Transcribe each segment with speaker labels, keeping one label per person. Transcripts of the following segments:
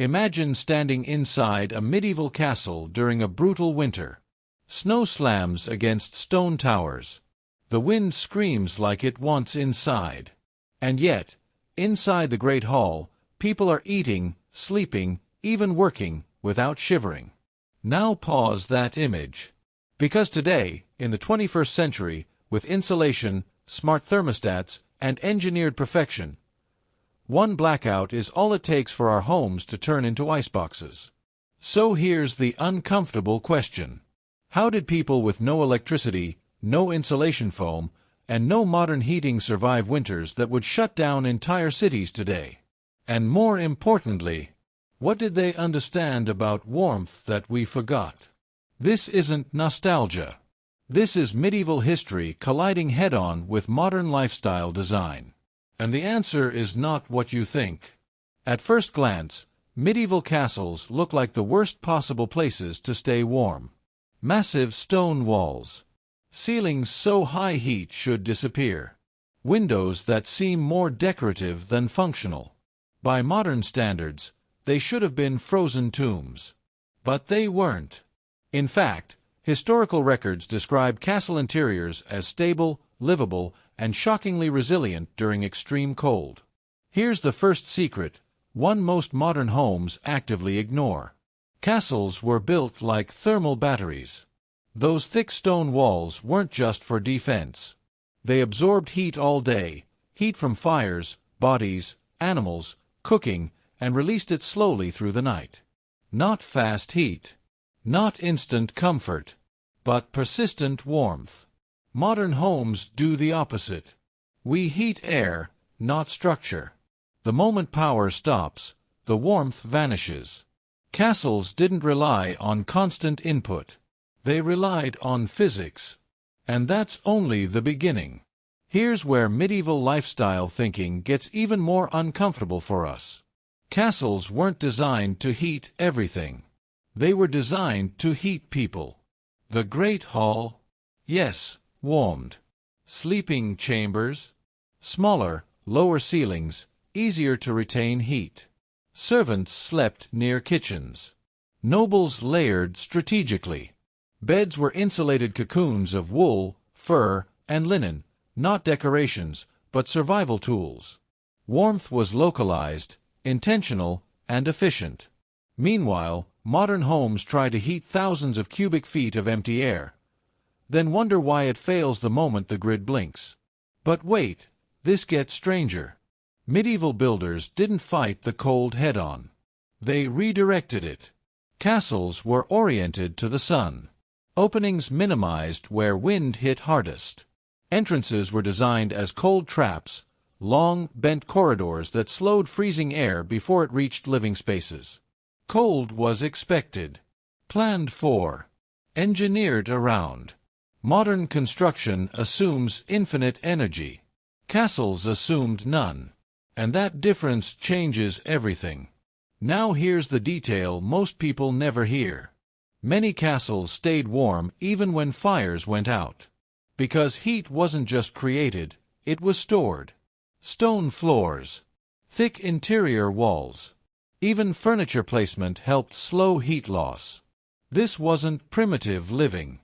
Speaker 1: Imagine standing inside a medieval castle during a brutal winter. Snow slams against stone towers. The wind screams like it wants inside. And yet, inside the great hall, people are eating, sleeping, even working, without shivering. Now pause that image. Because today, in the 21st century, with insulation, smart thermostats, and engineered perfection, one blackout is all it takes for our homes to turn into iceboxes. So here's the uncomfortable question. How did people with no electricity, no insulation foam, and no modern heating survive winters that would shut down entire cities today? And more importantly, what did they understand about warmth that we forgot? This isn't nostalgia. This is medieval history colliding head-on with modern lifestyle design. And the answer is not what you think. At first glance, medieval castles look like the worst possible places to stay warm. Massive stone walls. Ceilings so high heat should disappear. Windows that seem more decorative than functional. By modern standards, they should have been frozen tombs. But they weren't. In fact, historical records describe castle interiors as stable, livable, and shockingly resilient during extreme cold. Here's the first secret, one most modern homes actively ignore. Castles were built like thermal batteries. Those thick stone walls weren't just for defense. They absorbed heat all day, heat from fires, bodies, animals, cooking, and released it slowly through the night. Not fast heat. Not instant comfort. But persistent warmth. Modern homes do the opposite. We heat air, not structure. The moment power stops, the warmth vanishes. Castles didn't rely on constant input. They relied on physics. And that's only the beginning. Here's where medieval lifestyle thinking gets even more uncomfortable for us. Castles weren't designed to heat everything. They were designed to heat people. The Great Hall? Yes, warmed. Sleeping chambers? Smaller, lower ceilings, easier to retain heat. Servants slept near kitchens. Nobles layered strategically. Beds were insulated cocoons of wool, fur, and linen, not decorations, but survival tools. Warmth was localized, intentional, and efficient. Meanwhile, modern homes try to heat thousands of cubic feet of empty air, then wonder why it fails the moment the grid blinks. But wait, this gets stranger. Medieval builders didn't fight the cold head-on. They redirected it. Castles were oriented to the sun. Openings minimized where wind hit hardest. Entrances were designed as cold traps, long, bent corridors that slowed freezing air before it reached living spaces. Cold was expected, planned for, engineered around. Modern construction assumes infinite energy. Castles assumed none. And that difference changes everything. Now here's the detail most people never hear. Many castles stayed warm even when fires went out. Because heat wasn't just created, it was stored. Stone floors, thick interior walls, even furniture placement helped slow heat loss. This wasn't primitive living.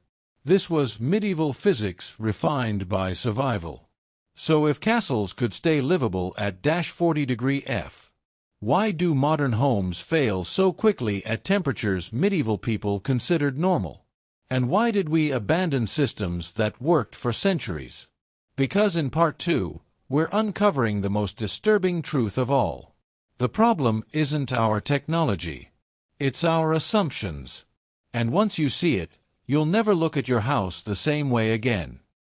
Speaker 1: This was medieval physics refined by survival. So if castles could stay livable at -40 F, why do modern homes fail so quickly at temperatures medieval people considered normal? And why did we abandon systems that worked for centuries? Because in Part 2, we're uncovering the most disturbing truth of all. The problem isn't our technology. It's our assumptions. And once you see it, you'll never look at your house the same way again.